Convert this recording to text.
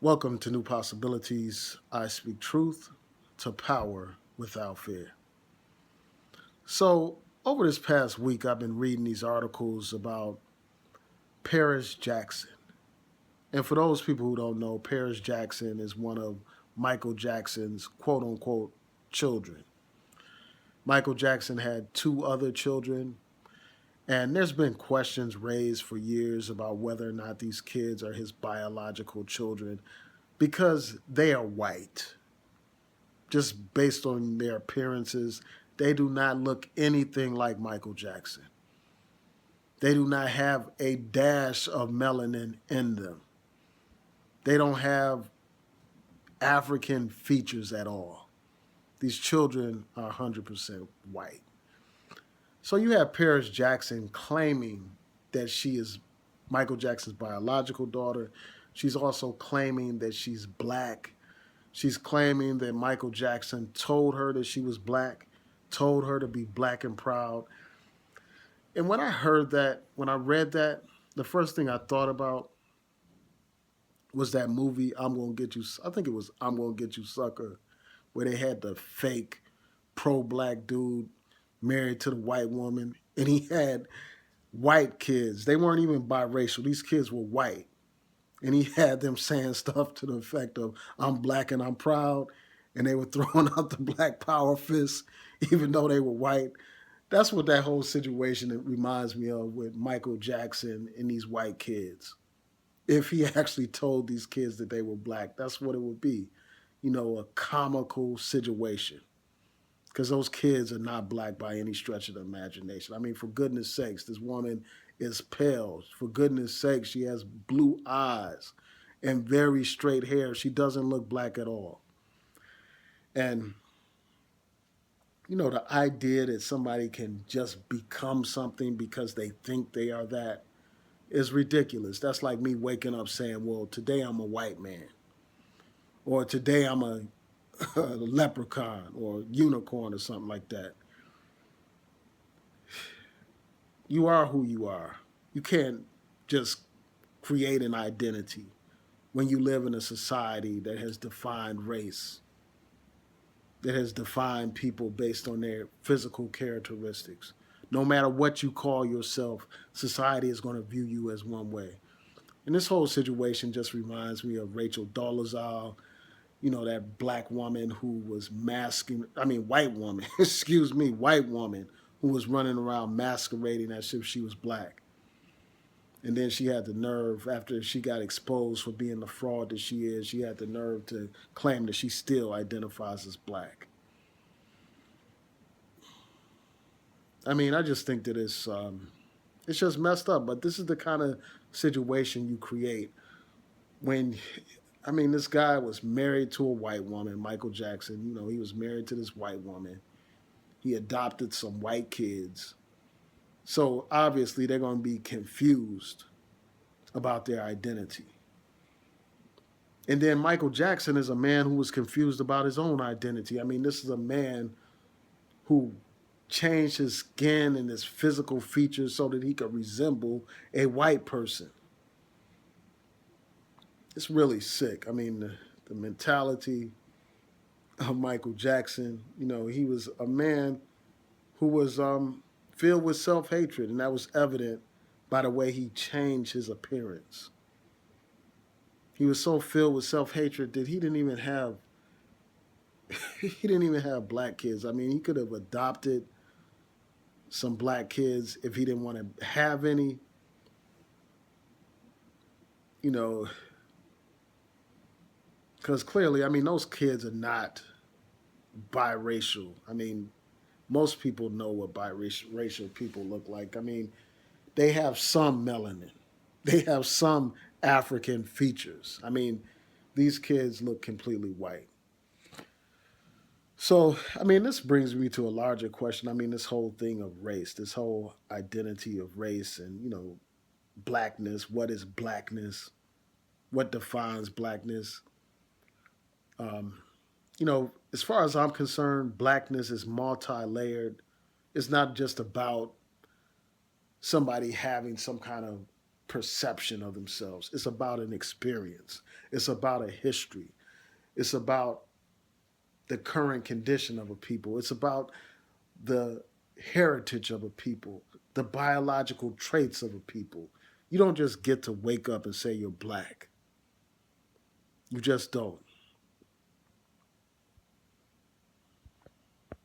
Welcome to New Possibilities. I speak truth to power without fear. So, over this past week, I've been reading these articles about Paris Jackson. And for those people who don't know, Paris Jackson is one of Michael Jackson's quote unquote children. Michael Jackson had two other children, and there's been questions raised for years about whether or not these kids are his biological children because they are white. Just based on their appearances, they do not look anything like Michael Jackson. They do not have a dash of melanin in them. They don't have African features at all. These children are 100% white. So you have Paris Jackson claiming that she is Michael Jackson's biological daughter. She's also claiming that she's black. She's claiming that Michael Jackson told her that she was black, told her to be black and proud. And when I heard that, when I read that, the first thing I thought about was that movie, I'm Gonna Get You. I think it was I'm Gonna Get You Sucker, where they had the fake pro black dude married to the white woman. And he had white kids. They weren't even biracial, these kids were white. And he had them saying stuff to the effect of, I'm black and I'm proud. And they were throwing out the black power fist, even though they were white. That's what that whole situation reminds me of with Michael Jackson and these white kids. If he actually told these kids that they were black, that's what it would be. A comical situation. Because those kids are not black by any stretch of the imagination. I mean, for goodness sakes, this woman is pale. For goodness sakes, she has blue eyes and very straight hair. She doesn't look black at all. And the idea that somebody can just become something because they think they are that is ridiculous. That's like me waking up saying, well, today I'm a white man, or today I'm a leprechaun or unicorn or something like that. You are who you are. You can't just create an identity when you live in a society that has defined race, that has defined people based on their physical characteristics. No matter what you call yourself, society is going to view you as one way. And this whole situation just reminds me of Rachel Dolezal, that black woman who was white woman, excuse me, white woman who was running around masquerading as if she was black. And then she had the nerve, after she got exposed for being the fraud that she is, she had the nerve to claim that she still identifies as black. I mean, I just think that it's just messed up. But this is the kind of situation you create when, this guy was married to a white woman, Michael Jackson. He was married to this white woman. He adopted some white kids. So obviously they're going to be confused about their identity. And then Michael Jackson is a man who was confused about his own identity. I mean, this is a man who changed his skin and his physical features so that he could resemble a white person. It's really sick. I mean, the mentality of Michael Jackson, he was a man who was filled with self hatred, and that was evident by the way he changed his appearance. He was so filled with self hatred that he didn't even have black kids. I mean, he could have adopted some black kids if he didn't want to have any. You know, because clearly, those kids are not biracial. I mean, most people know what biracial people look like. I mean, they have some melanin, they have some African features. I mean, these kids look completely white. So, this brings me to a larger question. This whole thing of race, this whole identity of race and, blackness. What is blackness? What defines blackness? Um, as far as I'm concerned, blackness is multi layered. It's not just about somebody having some kind of perception of themselves. It's about an experience. It's about a history. It's about the current condition of a people. It's about the heritage of a people, the biological traits of a people. You don't just get to wake up and say you're black. You just don't.